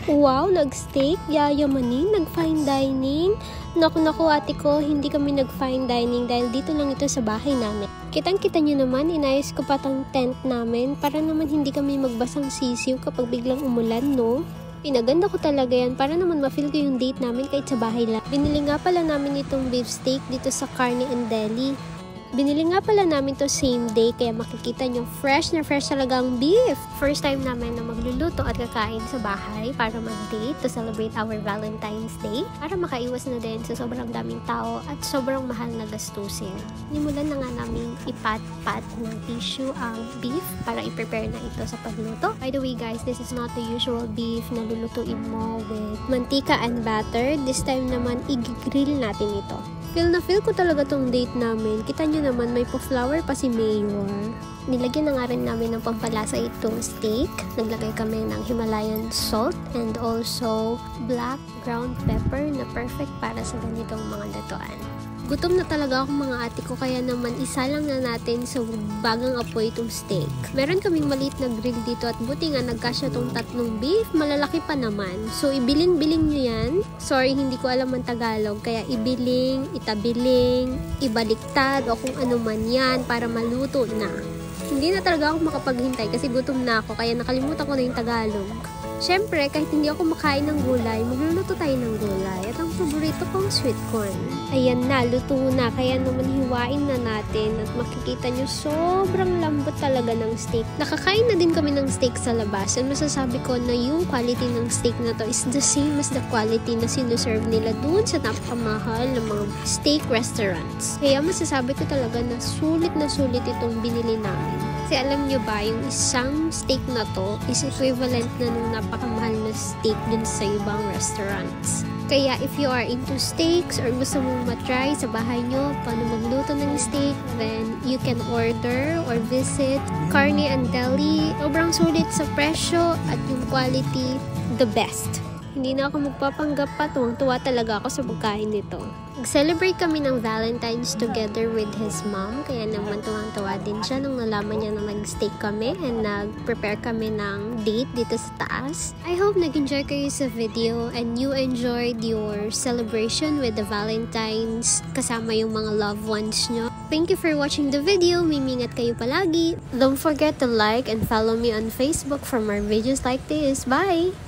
Wow, nag-steak, yayamanin, nag-fine dining. Naku ate ko, hindi kami nag-fine dining dahil dito lang ito sa bahay namin. Kitang-kita nyo naman, inayos ko pa tong tent namin para naman hindi kami magbasang sisiw kapag biglang umulan, no? Pinaganda ko talaga yan para naman ma-feel ko yung date namin kahit sa bahay lang. Binili nga pala namin itong beef steak dito sa Carne and Deli. Binili nga pala namin to same day kaya makikita nyo fresh na fresh talaga ang beef. First time namin na magluluto at kakain sa bahay para mag-date to celebrate our Valentine's Day. Para makaiwas na din sa sobrang daming tao at sobrang mahal na gastusin. Nimulan na nga namin ipat-pat ng tissue ang beef para i-prepare na ito sa pagluto. By the way guys, this is not the usual beef na lulutuin mo with mantika and butter. This time naman, i-grill natin ito. Feel na feel ko talaga tong date namin. Kita nyo naman, may pa-flower pa si Mayor. Nilagyan na nga rin namin ng pampalasa itong steak. Naglagay kami ng Himalayan salt and also black ground pepper na perfect para sa ganitong mga lutuan. Gutom na talaga ako mga ate ko kaya naman isa lang na natin sa bagang apoy itong steak. Meron kaming maliit na grill dito at buti nga nagkasya tong 3 beef, malalaki pa naman. So ibiling-biling nyo yan. Sorry hindi ko alam ang Tagalog kaya ibiling, itabiling, ibaliktad o kung ano man yan para maluto na. Hindi na talaga ako makapaghintay kasi gutom na ako kaya nakalimutan ko na yung Tagalog. Siyempre, kahit hindi ako makain ng gulay, magluluto tayo ng gulay. At ang paborito kong sweet corn. Ayan na, luto na. Kaya naman hiwain na natin. At makikita nyo, sobrang lambot talaga ng steak. Nakakain na din kami ng steak sa labas. And masasabi ko na yung quality ng steak na to is the same as the quality na sinuserve nila dun sa napakamahal ng mga steak restaurants. Kaya masasabi ko talaga na sulit itong binili namin. Kasi alam nyo ba, yung isang steak na to is equivalent na nung napakamahal na steak dun sa ibang restaurants. Kaya if you are into steaks or gusto mong matry sa bahay nyo paano magluto ng steak, then you can order or visit Carne and Deli. Sobrang sulit sa presyo at yung quality, the best. Hindi na ako magpapanggap pa, tuwang-tuwa talaga ako sa pagkain nito. Nag-celebrate kami ng Valentine's together with his mom, kaya naman tuwang-tuwa din siya nung nalaman niya na nag-steak kami and nag-prepare kami ng date dito sa taas. I hope nag-enjoy kayo sa video and you enjoyed your celebration with the Valentine's kasama yung mga loved ones nyo. Thank you for watching the video. Mimingat kayo palagi. Don't forget to like and follow me on Facebook for more videos like this. Bye!